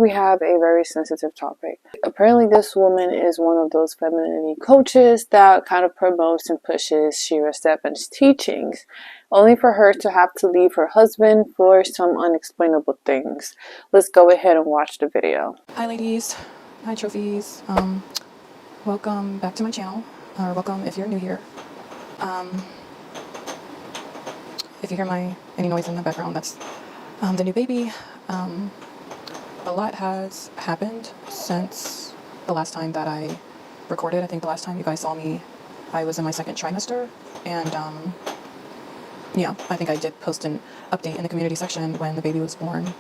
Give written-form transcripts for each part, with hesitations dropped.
We have a very sensitive topic. Apparently this woman is one of those femininity coaches that kind of promotes and pushes Shira Stefan's teachings, only for her to have to leave her husband for some unexplainable things. Let's go ahead and watch the video. Hi ladies, hi trophies, welcome back to my channel, or welcome if you're new here. If you hear any noise in the background, that's the new baby. A lot has happened since the last time that I recorded. I think the last time you guys saw me, I was in my second trimester, and yeah, I think I did post an update in the community section when the baby was born,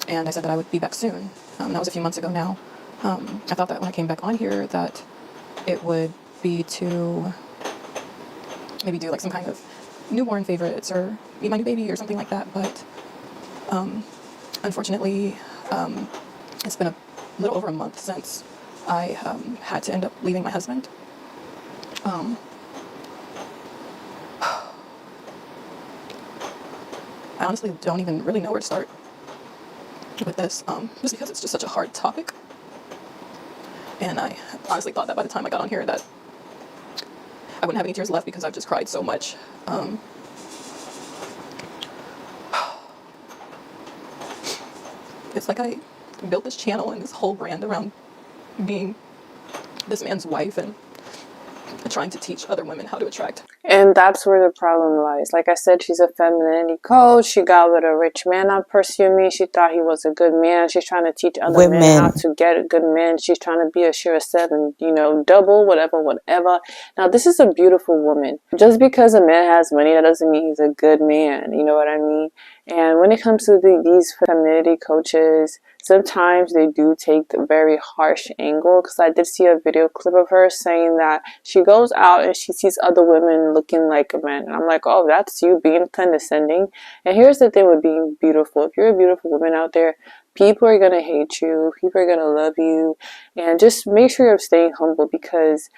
and I said that I would be back soon. That was a few months ago now. I thought that when I came back on here that it would be to maybe do like some kind of newborn favorites or meet my new baby or something like that, but unfortunately it's been a little over a month since I had to end up leaving my husband. I honestly don't even really know where to start with this, just because it's just such a hard topic, and I honestly thought that by the time I got on here that I wouldn't have any tears left because I've just cried so much. It's like I built this channel and this whole brand around being this man's wife and trying to teach other women how to attract. And that's where the problem lies. Like I said, she's a femininity coach. She got with a rich man, I'm presuming. She thought he was a good man. She's trying to teach other men how to get a good man. She's trying to be a Shira 7, double, whatever. Now, this is a beautiful woman. Just because a man has money, that doesn't mean he's a good man. You know what I mean? And when it comes to these femininity coaches, sometimes they do take the very harsh angle, because I did see a video clip of her saying that she goes out and she sees other women looking like a man. And I'm like, oh, that's you being condescending. And here's the thing with being beautiful. If you're a beautiful woman out there, people are going to hate you. People are going to love you. And just make sure you're staying humble, because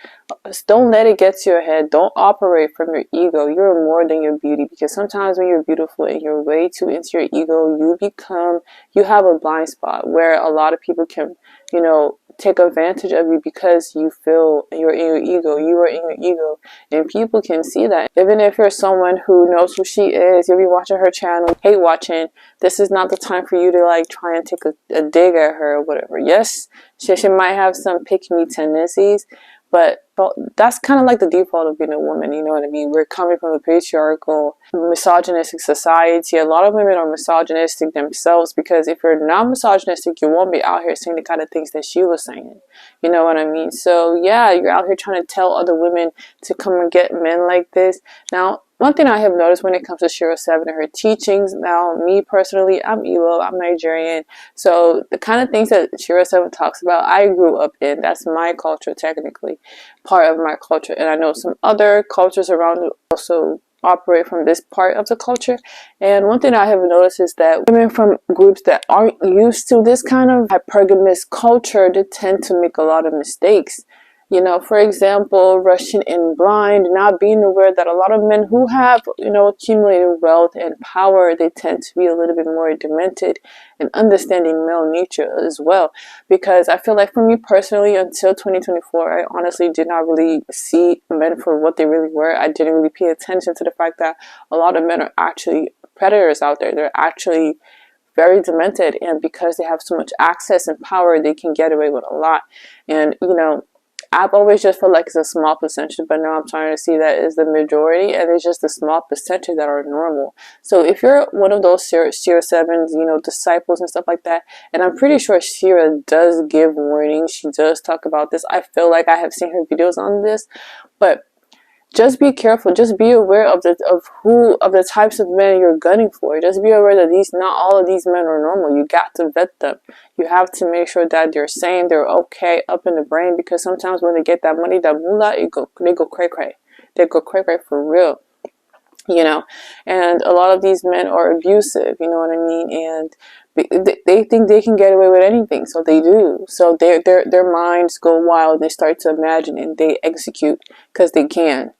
don't let it get to your head. Don't operate from your ego. You're more than your beauty, because sometimes when you're beautiful and you're way too into your ego, you have a blind spot where a lot of people can, take advantage of you because you feel you're in your ego. You are in your ego, and people can see that. Even if you're someone who knows who she is, you'll be watching her channel, hate watching. This is not the time for you to like try and take a dig at her or whatever. Yes, she might have some pick-me tendencies, but that's kind of like the default of being a woman, you know what I mean? We're coming from a patriarchal, misogynistic society. A lot of women are misogynistic themselves, because if you're not misogynistic, you won't be out here saying the kind of things that she was saying. You know what I mean? So yeah, you're out here trying to tell other women to come and get men like this. Now, one thing I have noticed when it comes to Shira 7 and her teachings, now me personally, I'm Igbo, I'm Nigerian, so the kind of things that Shira 7 talks about, I grew up in. That's my culture, technically, part of my culture. And I know some other cultures around it also operate from this part of the culture. And one thing I have noticed is that women from groups that aren't used to this kind of hypergamous culture, they tend to make a lot of mistakes. For example, rushing in blind, not being aware that a lot of men who have, accumulated wealth and power, they tend to be a little bit more demented and understanding male nature as well. Because I feel like for me personally, until 2024, I honestly did not really see men for what they really were. I didn't really pay attention to the fact that a lot of men are actually predators out there. They're actually very demented, and because they have so much access and power, they can get away with a lot. And, I've always just felt like it's a small percentage, but now I'm starting to see that is the majority, and it's just a small percentage that are normal. So if you're one of those Shira 7s, disciples and stuff like that, and I'm pretty sure Shira does give warnings, she does talk about this. I feel like I have seen her videos on this, but just be careful. Just be aware of the types of men you're gunning for. Just be aware that not all of these men are normal. You got to vet them. You have to make sure that they're sane, they're okay, up in the brain, because sometimes when they get that money, that moolah, they go cray cray. They go cray cray for real. And a lot of these men are abusive, you know what I mean? And they think they can get away with anything, so they do. So their minds go wild. They start to imagine and they execute because they can.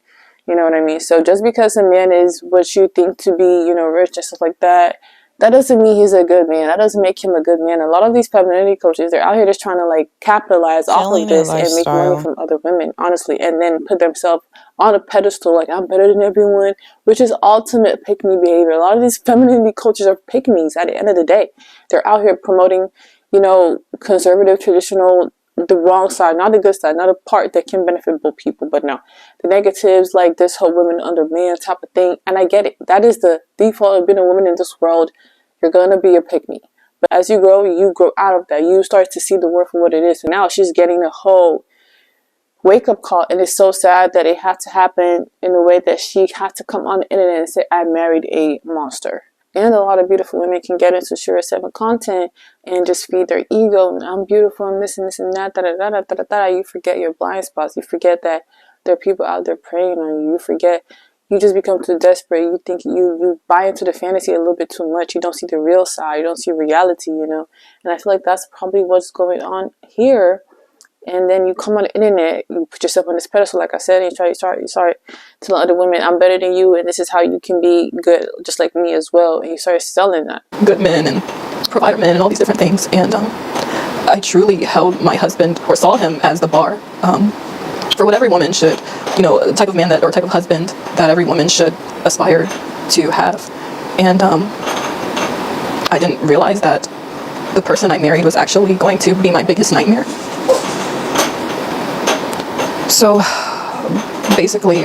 You know what I mean? So just because a man is what you think to be, rich and stuff like that, that doesn't mean he's a good man. That doesn't make him a good man. A lot of these femininity coaches, they're out here just trying to like capitalize off of this and make money from other women, honestly, and then put themselves on a pedestal like I'm better than everyone, which is ultimate pick-me behavior. A lot of these femininity coaches are pick-me's at the end of the day. They're out here promoting, conservative, traditional, the wrong side, not the good side, not a part that can benefit both people, but no, the negatives, like this whole women under man type of thing. And I get it. That is the default of being a woman in this world. You're gonna be a pick me. But as you grow out of that. You start to see the world for what it is. So now she's getting the whole wake up call, and it's so sad that it had to happen in a way that she had to come on the internet and say, I married a monster. And a lot of beautiful women can get into Shira 7 content and just feed their ego. And I'm beautiful and this and that, da. You forget your blind spots. You forget that there are people out there preying on you. You forget, you just become too desperate. You think you buy into the fantasy a little bit too much. You don't see the real side. You don't see reality, And I feel like that's probably what's going on here. And then you come on the internet, you put yourself on this pedestal, like I said, and you start telling other women, I'm better than you, and this is how you can be good, just like me as well. And you start selling that. Good men and provider men and all these different things. And I truly held my husband, or saw him as the bar for what every woman should, the type of man or type of husband that every woman should aspire to have. And I didn't realize that the person I married was actually going to be my biggest nightmare. So basically,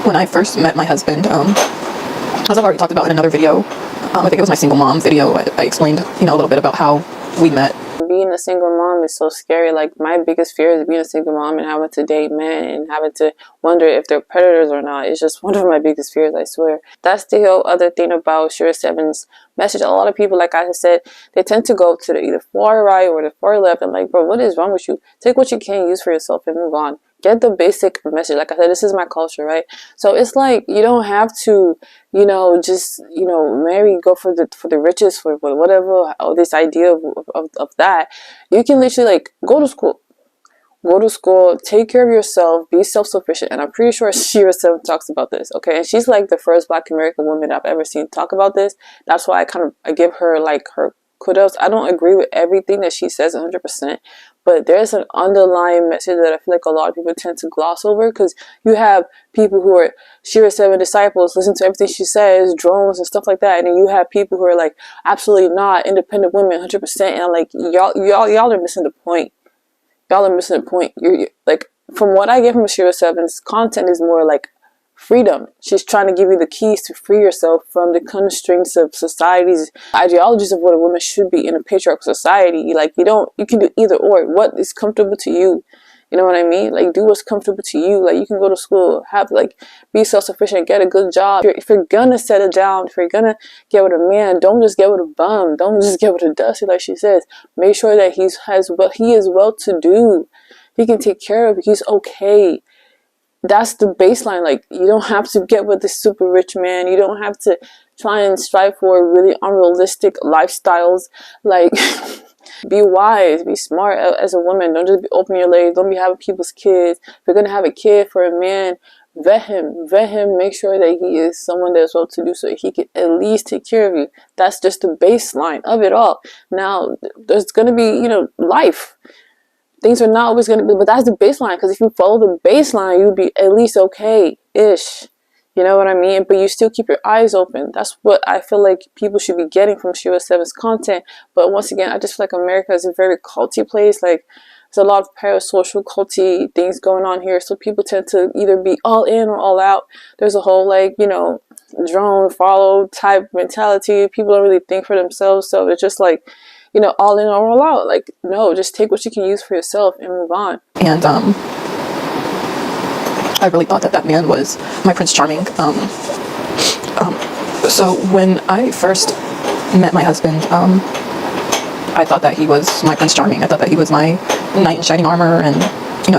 when I first met my husband, as I've already talked about in another video, I think it was my single mom video, I explained, a little bit about how we met. Being a single mom is so scary. Like, my biggest fear is being a single mom and having to date men and having to wonder if they're predators or not. It's just one of my biggest fears, I swear. That's the whole other thing about Shira 7's message. A lot of people, like I said, they tend to go to the either far right or the far left. I'm like, bro, what is wrong with you? Take what you can use for yourself and move on. Get the basic message. Like I said, this is my culture, right? So it's like, you don't have to, just, marry, go for the riches, for whatever, this idea of that. You can literally, like, go to school, take care of yourself, be self-sufficient. And I'm pretty sure Shira 7 talks about this, okay? And she's like the first Black American woman I've ever seen talk about this. That's why I give her, like, her kudos. I don't agree with everything that she says 100%, but there's an underlying message that I feel like a lot of people tend to gloss over, because you have people who are Shira 7 disciples, listen to everything she says, drones and stuff like that, and then you have people who are like, absolutely not, independent women 100%, and I'm like, y'all are missing the point. Y'all are missing the point. You're like, from what I get from Shira 7's content is more like freedom. She's trying to give you the keys to free yourself from the constraints of society's ideologies of what a woman should be in a patriarchal society. Like, you can do either or. What is comfortable to you? You know what I mean? Like, do what's comfortable to you. Like, you can go to school, be self-sufficient, get a good job. If you're gonna settle down, if you're gonna get with a man, don't just get with a bum. Don't just get with a dusty, like she says. Make sure that he is well-to-do. He can take care of you. He's okay. That's the baseline. Like, you don't have to get with this super rich man. You don't have to try and strive for really unrealistic lifestyles. Like, be wise, be smart as a woman. Don't just be opening your legs. Don't be having people's kids. If you're gonna have a kid for a man, vet him. Make sure that he is someone that's well to do, so he can at least take care of you. That's just the baseline of it all. Now, there's gonna be, life. Things are not always going to be, but that's the baseline. Because if you follow the baseline, you'll be at least okay-ish. You know what I mean? But you still keep your eyes open. That's what I feel like people should be getting from Shira 7's content. But once again, I just feel like America is a very culty place. Like, there's a lot of parasocial culty things going on here. So people tend to either be all in or all out. There's a whole, drone follow type mentality. People don't really think for themselves. So it's just like, all in or all out. Like, no, just take what you can use for yourself and move on. And I really thought that man was my Prince Charming. So when I first met my husband, I thought that he was my Prince Charming. I thought that he was my knight in shining armor, and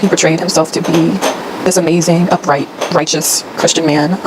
he portrayed himself to be this amazing, upright, righteous Christian man.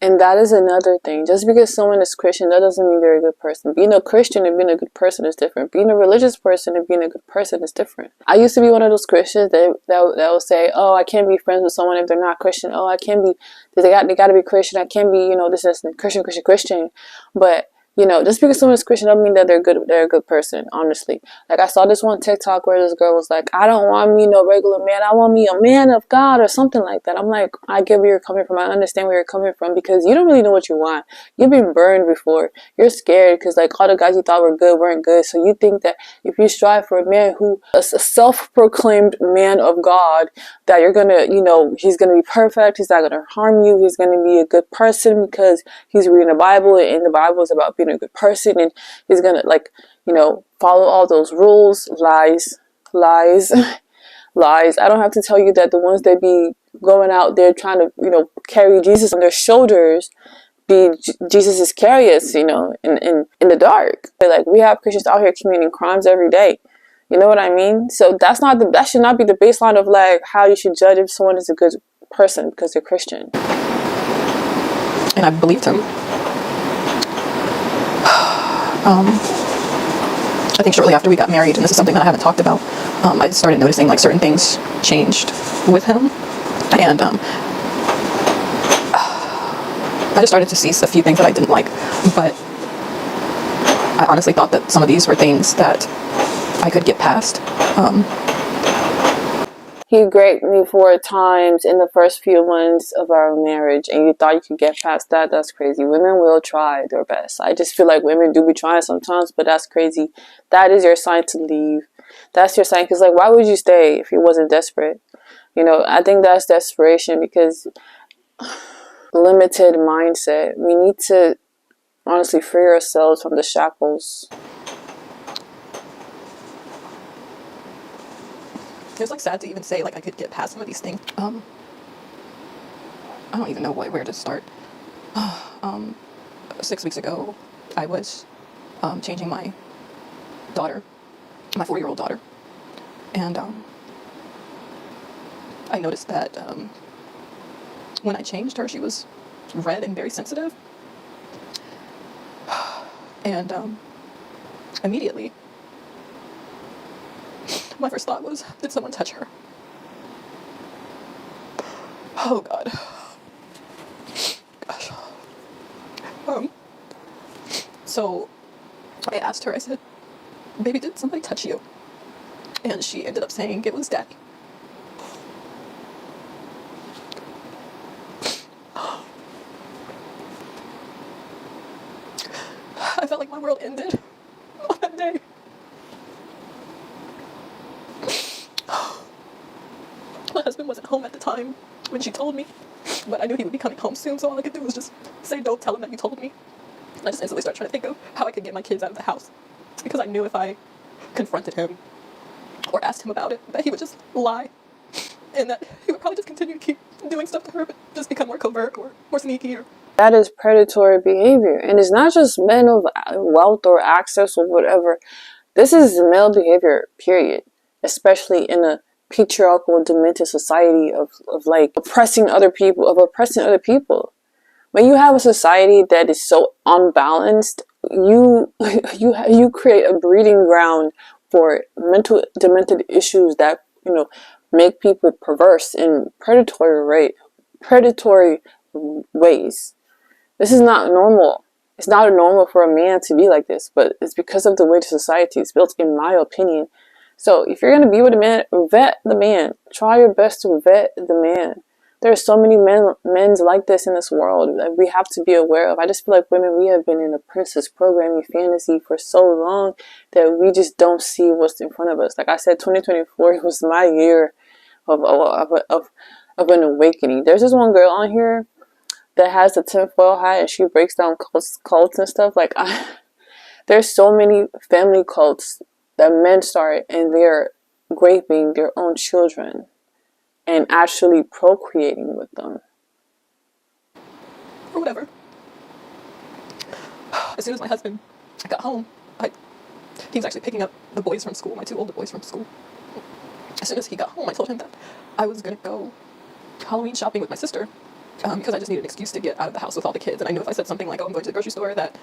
And that is another thing. Just because someone is Christian, that doesn't mean they're a good person. Being a Christian and being a good person is different. Being a religious person and being a good person is different. I used to be one of those Christians that will say, "Oh, I can't be friends with someone if they're not Christian. Oh, I can't be. They got to be Christian. I can't be, this is Christian." But just because someone's Christian doesn't mean that they're a good person, honestly. Like, I saw this one TikTok where this girl was like, "I don't want me no regular man. I want me a man of God," or something like that. I'm like, I get where you're coming from. I understand where you're coming from, because you don't really know what you want. You've been burned before. You're scared because, like, all the guys you thought were good weren't good. So you think that if you strive for a man a self-proclaimed man of God, that you're gonna, he's gonna be perfect. He's not gonna harm you. He's gonna be a good person because he's reading the Bible, and the Bible is about being a good person, and he's gonna, like, follow all those rules. Lies. Lies. I don't have to tell you that the ones that be going out there trying to carry Jesus on their shoulders be Jesus' carriers, in the dark. Like, we have Christians out here committing crimes every day. You know what I mean? So that should not be the baseline of, like, how you should judge if someone is a good person because they're Christian. And I believed him. I think shortly after we got married, and this is something that I haven't talked about, I started noticing, like, certain things changed with him, and I just started to see a few things that I didn't like, but I honestly thought that some of these were things that I could get past. He raped me 4 times in the first few months of our marriage, and you thought you could get past that? That's crazy. Women will try their best. I just feel like women do be trying sometimes, but that's crazy. That is your sign to leave. That's your sign, because, like, why would you stay if you wasn't desperate? I think that's desperation, because limited mindset. We need to honestly free ourselves from the shackles. It was, like, sad to even say, like, I could get past some of these things. I don't even know where to start. 6 weeks ago, I was changing my daughter, my 4-year-old daughter, and I noticed that when I changed her, she was red and very sensitive, and immediately my first thought was, did someone touch her? Oh God. Gosh. So I asked her, I said, "Baby, did somebody touch you?" And she ended up saying it was Daddy. I felt like my world ended on that day. My husband wasn't home at the time when she told me, but I knew he would be coming home soon, so all I could do was just say, "Don't tell him that you told me." And I just instantly started trying to think of how I could get my kids out of the house, because I knew if I confronted him or asked him about it, that he would just lie, and that he would probably just continue to keep doing stuff to her, but just become more covert or more sneaky. That is predatory behavior, and it's not just men of wealth or access or whatever. This is male behavior, period. Especially in a patriarchal, demented society of like oppressing other people. When you have a society that is so unbalanced, you create a breeding ground for mental demented issues that make people perverse in predatory ways. This is not normal. It's not normal for a man to be like this, but it's because of the way the society is built, in my opinion. So if you're going to be with a man, vet the man. Try your best to vet the man. There are so many men's like this in this world that we have to be aware of. I just feel like women, we have been in a princess programming fantasy for so long that we just don't see what's in front of us. Like I said, 2024 was my year of an awakening. There's this one girl on here that has a tinfoil hat and she breaks down cults and stuff. Like, there's so many family cults that men start, and they're raping their own children and actually procreating with them. Or whatever. As soon as my husband got home, he was actually picking up the boys from school, my 2 older boys from school. As soon as he got home, I told him that I was going to go Halloween shopping with my sister, because I just needed an excuse to get out of the house with all the kids. And I knew if I said something like, oh, I'm going to the grocery store, that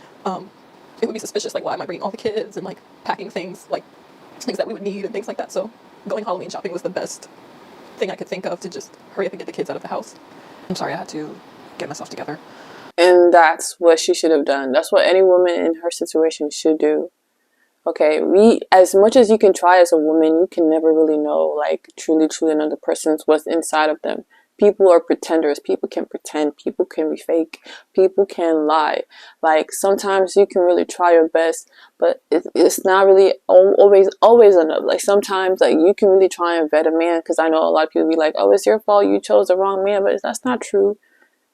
it would be suspicious. Like, why am I bringing all the kids and like packing things, like things that we would need and things like that. So going Halloween shopping was the best thing I could think of to just hurry up and get the kids out of the house. I'm sorry, I had to get myself together. And that's what she should have done. That's what any woman in her situation should do. Okay, as much as you can try as a woman, you can never really know, like, truly another person's what's inside of them. People are pretenders. People can pretend. People can be fake. People can lie. Like, sometimes you can really try your best, but it's not really always enough. Like, sometimes, like, you can really try and vet a man, because I know a lot of people be like, oh, it's your fault, you chose the wrong man, but that's not true.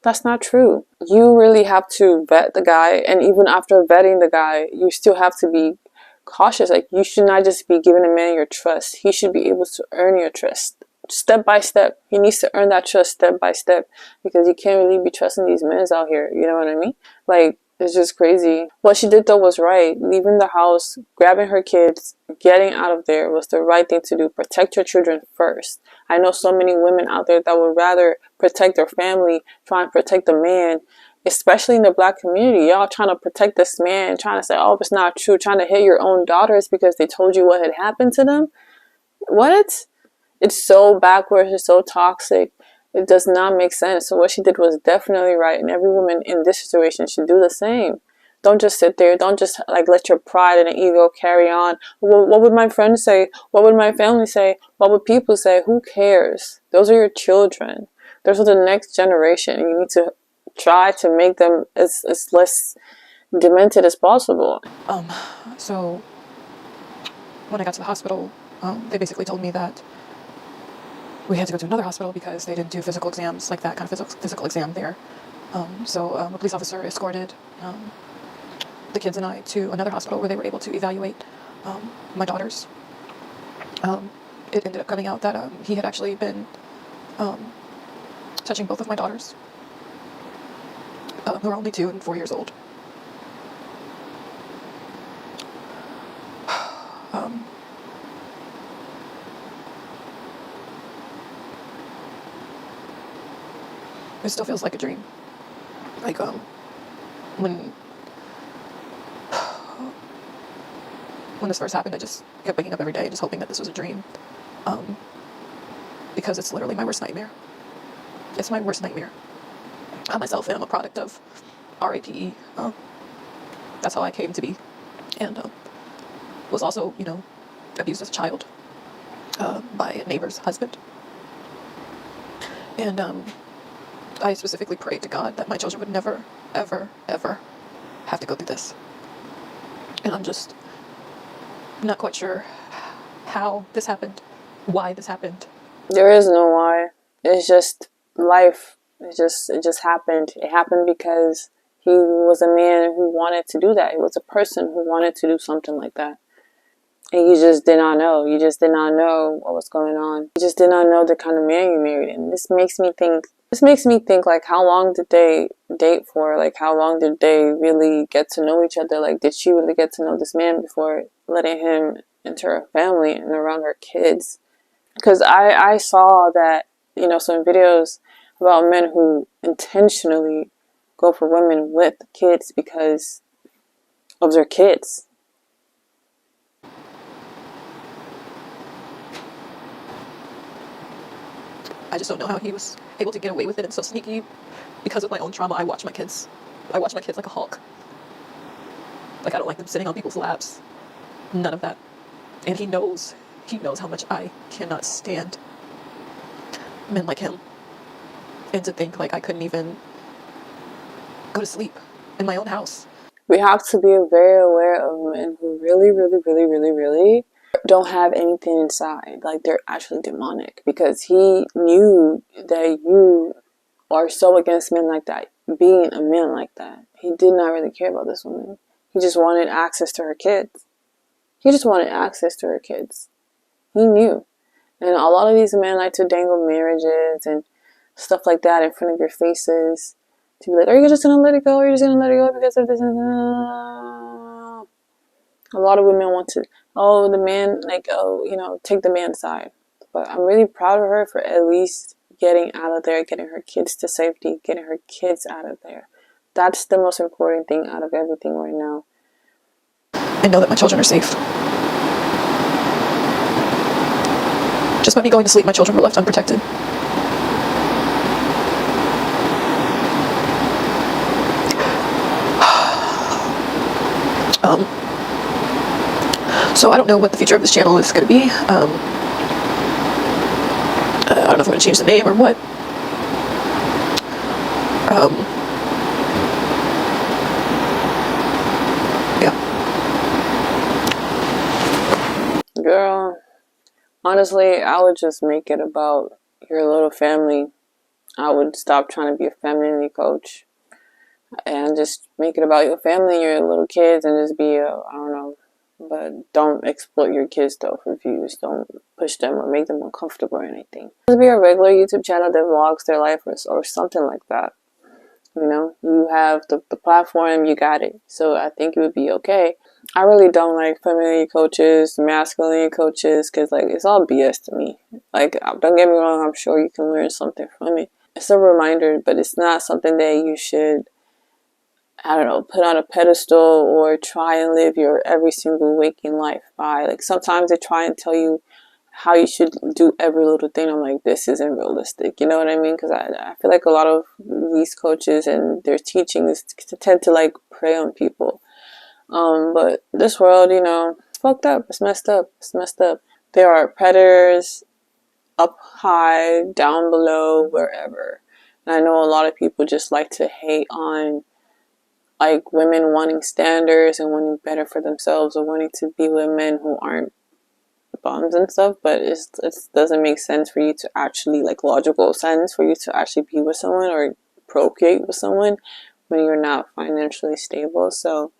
That's not true. You really have to vet the guy, and even after vetting the guy, you still have to be cautious. Like, you should not just be giving a man your trust. He should be able to earn your trust step by step. He needs to earn that trust step by step, because you can't really be trusting these men out here. You know what I mean? Like, it's just crazy. What she did though was right. Leaving the house, grabbing her kids, getting out of there was the right thing to do. Protect your children first. I know so many women out there that would rather protect their family, try and protect the man, especially in the black community. Y'all trying to protect this man, trying to say, oh, it's not true, trying to hit your own daughters because they told you what had happened to them. What? It's so backwards, it's so toxic. It does not make sense. So what she did was definitely right, and every woman in this situation should do the same. Don't just sit there. Don't just like let your pride and ego carry on. What would my friends say? What would my family say? What would people say? Who cares? Those are your children. Those are the next generation. You need to try to make them as less demented as possible. So when I got to the hospital, they basically told me that we had to go to another hospital because they didn't do physical exams, like that kind of physical exam there. So a police officer escorted the kids and I to another hospital where they were able to evaluate my daughters. It ended up coming out that he had actually been touching both of my daughters, who are only 2 and 4 years old. It still feels like a dream. Like, when this first happened, I just kept waking up every day just hoping that this was a dream. Because it's literally my worst nightmare. It's my worst nightmare. I myself am a product of RAPE. That's how I came to be. And was also, abused as a child by a neighbor's husband. And I specifically prayed to God that my children would never, ever, ever have to go through this. And I'm just not quite sure how this happened, why this happened. There is no why. It's just life. It just happened. It happened because he was a man who wanted to do that. He was a person who wanted to do something like that. And you just did not know. You just did not know what was going on. You just did not know the kind of man you married. And this makes me think, like, how long did they date for? Like, how long did they really get to know each other? Like, did she really get to know this man before letting him into her family and around her kids? Because I saw that, some videos about men who intentionally go for women with kids because of their kids. I just don't know how he was able to get away with it and so sneaky. Because of my own trauma, I watch my kids like a hawk. Like, I don't like them sitting on people's laps. None of that. And he knows how much I cannot stand men like him. And to think, like, I couldn't even go to sleep in my own house. We have to be very aware of men who really, really, really, really, really don't have anything inside. Like, they're actually demonic. Because he knew that you are so against men like that, being a man like that. He did not really care about this woman. He just wanted access to her kids. He knew. And a lot of these men like to dangle marriages and stuff like that in front of your faces. To be like, are you just going to let it go? Are you just going to let it go because of this? A lot of women want to, the man, take the man's side. But I'm really proud of her for at least getting out of there, getting her kids to safety, getting her kids out of there. That's the most important thing out of everything right now. And know that my children are safe. Just by me going to sleep, my children were left unprotected. So I don't know what the future of this channel is going to be. I don't know if I'm going to change the name or what. Yeah. Girl, honestly, I would just make it about your little family. I would stop trying to be a femininity coach and just make it about your family, your little kids, and just be I don't know. But don't exploit your kids though for views. Don't push them or make them uncomfortable or anything. Just be a regular YouTube channel that vlogs their life or something like that. You know, you have the platform, you got it. So I think it would be okay. I really don't like femininity coaches, masculinity coaches, because like it's all BS to me. Like, don't get me wrong, I'm sure you can learn something from it. It's a reminder, but it's not something that you should, I don't know, put on a pedestal or try and live your every single waking life by. Like, sometimes they try and tell you how you should do every little thing. I'm like, this isn't realistic. You know what I mean? Because I feel like a lot of these coaches and their teachings tend to like prey on people. But this world, you know, it's fucked up. It's messed up. It's messed up. There are predators up high, down below, wherever. And I know a lot of people just like to hate on like women wanting standards and wanting better for themselves or wanting to be with men who aren't bums and stuff, but it doesn't make sense for you to actually, like, logical sense for you to actually be with someone or procreate with someone when you're not financially stable. So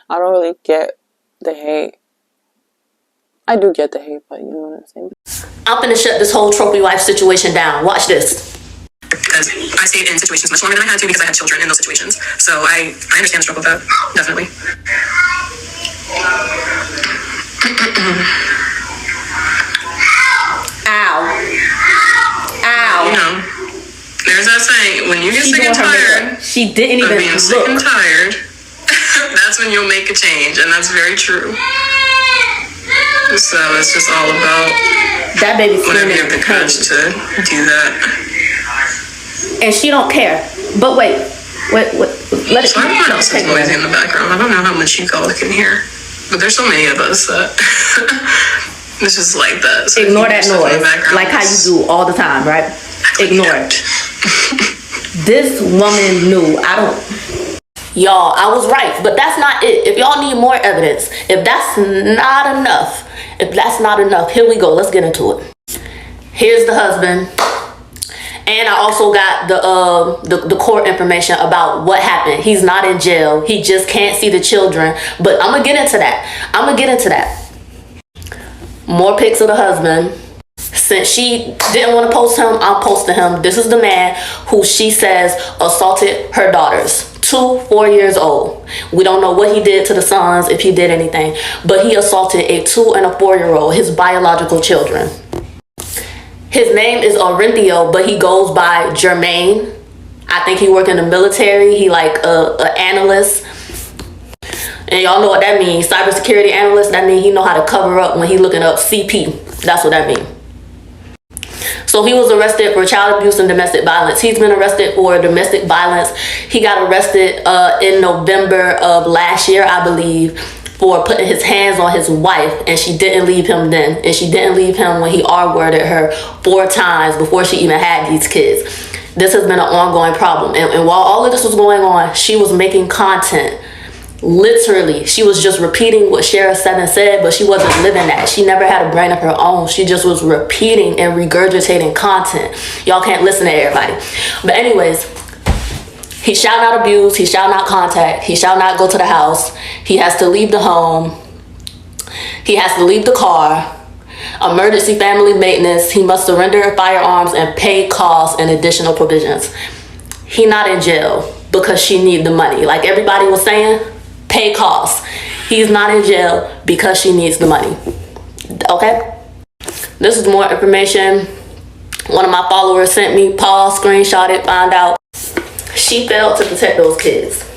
I don't really get the hate. I do get the hate, but you know what I'm saying. I'm gonna shut this whole trophy wife situation down. Watch this. Because I stayed in situations much longer than I had to because I had children in those situations. So I understand the struggle with that, definitely. Ow. Ow. You know, there's that saying, when you get sick and tired, she didn't even of being sick look. and tired, that's when you'll make a change, and that's very true. So it's just all about That baby's whenever you have the courage to do that. And she don't care. But wait. Let it. So everyone else is noisy in the background. I don't know how much you all can hear, but there's so many of us that it's just like that. So ignore that noise, like how you do all the time, right? Ignore it. This woman knew. Y'all, I was right, but that's not it. If y'all need more evidence, if that's not enough, here we go. Let's get into it. Here's the husband. And I also got the court information about what happened. He's not in jail. He just can't see the children. But I'm going to get into that. More pics of the husband. Since she didn't want to post him, I'm posting him. This is the man who she says assaulted her daughters. 2, 4 years old. We don't know what he did to the sons, if he did anything. But he assaulted a 2 and a 4-year-old, his biological children. His name is Orinthio, but he goes by Jermaine. I think he worked in the military. He like a analyst. And y'all know what that means. Cybersecurity analyst. That means he know how to cover up when he looking up CP. That's what that means. So he was arrested for child abuse and domestic violence. He's been arrested for domestic violence. He got arrested in November of last year, I believe, for putting his hands on his wife, and she didn't leave him then, and she didn't leave him when he R-worded her 4 times before she even had these kids. This has been an ongoing problem, and while all of this was going on, she was making content. Literally, she was just repeating what Shara 7 said, but she wasn't living that. She never had a brain of her own. She just was repeating and regurgitating content. Y'all can't listen to everybody. But anyways, he shall not abuse, he shall not contact, he shall not go to the house, he has to leave the home, he has to leave the car, emergency family maintenance, he must surrender firearms and pay costs and additional provisions. He not in jail because she need the money. Like everybody was saying, pay costs. He's not in jail because she needs the money. Okay? This is more information One of my followers sent me, Paul screenshot it, found out she failed to protect those kids.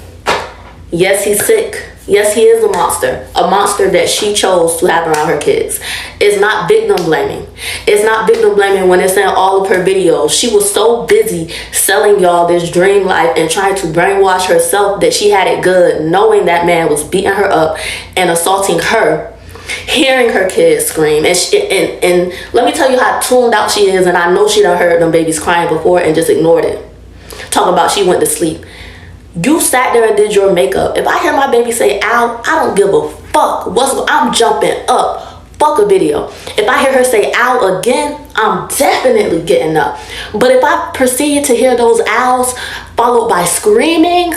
Yes, he's sick. Yes, he is a monster that she chose to have around her kids. It's not victim blaming. It's not victim blaming when it's in all of her videos. She was so busy selling y'all this dream life and trying to brainwash herself that she had it good, knowing that man was beating her up and assaulting her, hearing her kids scream. And let me tell you how tuned out she is, and I know she done heard them babies crying before and just ignored it. Talking about she went to sleep. You sat there and did your makeup. If I hear my baby say ow, I don't give a fuck. I'm jumping up. Fuck a video. If I hear her say ow again, I'm definitely getting up. But if I proceed to hear those owls followed by screaming,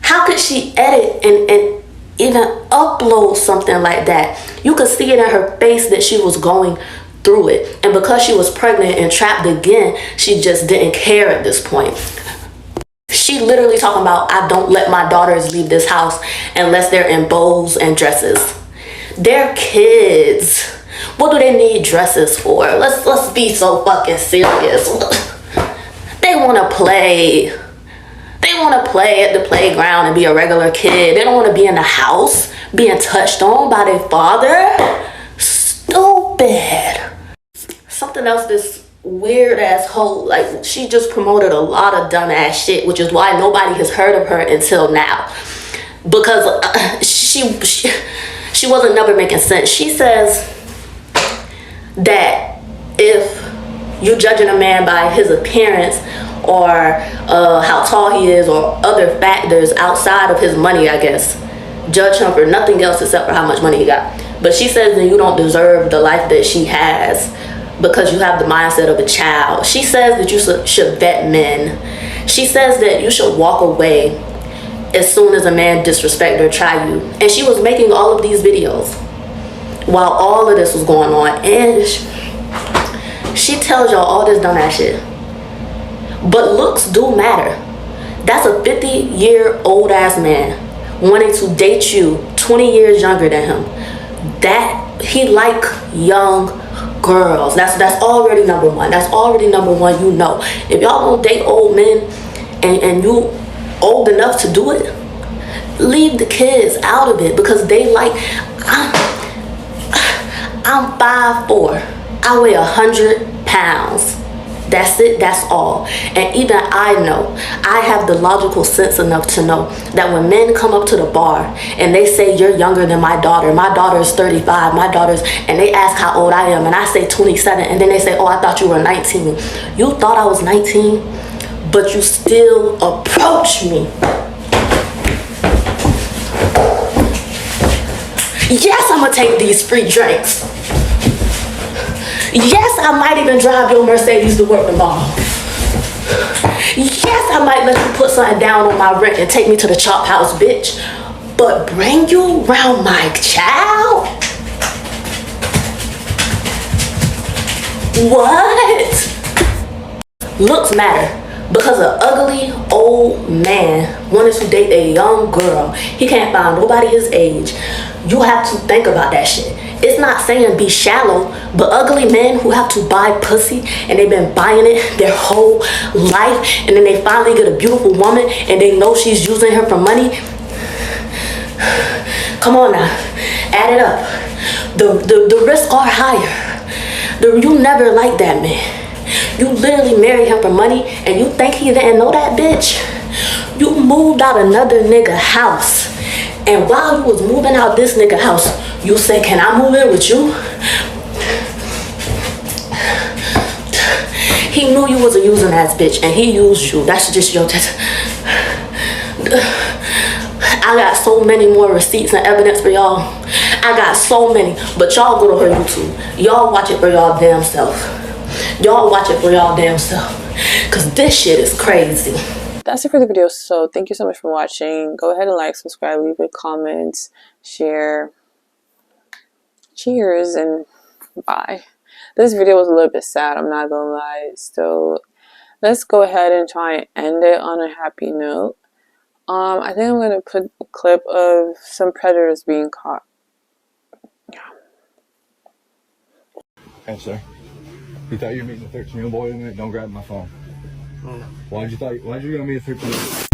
how could she edit and even upload something like that? You could see it in her face that she was going through it. And because she was pregnant and trapped again, she just didn't care at this point. She literally talking about, I don't let my daughters leave this house unless they're in bows and dresses. They're kids. What do they need dresses for? Let's be so fucking serious. They want to play. They want to play at the playground and be a regular kid. They don't want to be in the house being touched on by their father. Stupid. Something else this weird ass hoe, like, she just promoted a lot of dumb ass shit, which is why nobody has heard of her until now, because she wasn't never making sense. She says that if you're judging a man by his appearance or how tall he is or other factors outside of his money, I guess, judge him for nothing else except for how much money he got. But she says that you don't deserve the life that she has because you have the mindset of a child. She says that you should vet men. She says that you should walk away as soon as a man disrespect or try you. And she was making all of these videos while all of this was going on. And she tells y'all all this dumb ass shit. But looks do matter. That's a 50-year-old ass man wanting to date you 20 years younger than him. That he like young girls. That's already number one. That's already number one, you know. If y'all don't date old men and you old enough to do it, leave the kids out of it, because they like, I'm 5'4". I weigh 100 pounds. That's it, that's all. And even I know, I have the logical sense enough to know that when men come up to the bar and they say, you're younger than my daughter is 35, and they ask how old I am, and I say 27, and then they say, oh, I thought you were 19. You thought I was 19, but you still approach me. Yes, I'm gonna take these free drinks. Yes, I might even drive your Mercedes to work tomorrow. Yes, I might let you put something down on my rent and take me to the chop house, bitch. But bring you around my child? What? Looks matter. Because an ugly old man wanted to date a young girl, he can't find nobody his age. You have to think about that shit. It's not saying be shallow, but ugly men who have to buy pussy and they've been buying it their whole life, and then they finally get a beautiful woman and they know she's using her for money. Come on now, add it up. The risks are higher. You never liked that man. You literally married him for money, and you think he didn't know that, bitch? You moved out another nigga house, and while you was moving out this nigga house, you said, can I move in with you? He knew you was a using ass bitch, and he used you. That's just your test. I got so many more receipts and evidence for y'all. I got so many, but y'all go to her YouTube. Y'all watch it for y'all damn self. Y'all watch it for y'all damn self, because this shit is crazy. That's it for the video. So thank you so much for watching. Go ahead and like, subscribe, leave a comment, share. Cheers and bye. This video was a little bit sad, I'm not gonna lie. So let's go ahead and try and end it on a happy note. I think I'm gonna put a clip of some predators being caught. Yeah. Hey, sir. You thought you were meeting a 13-year-old boy tonight? Don't grab my phone. Why'd you go meet a 13-year-old?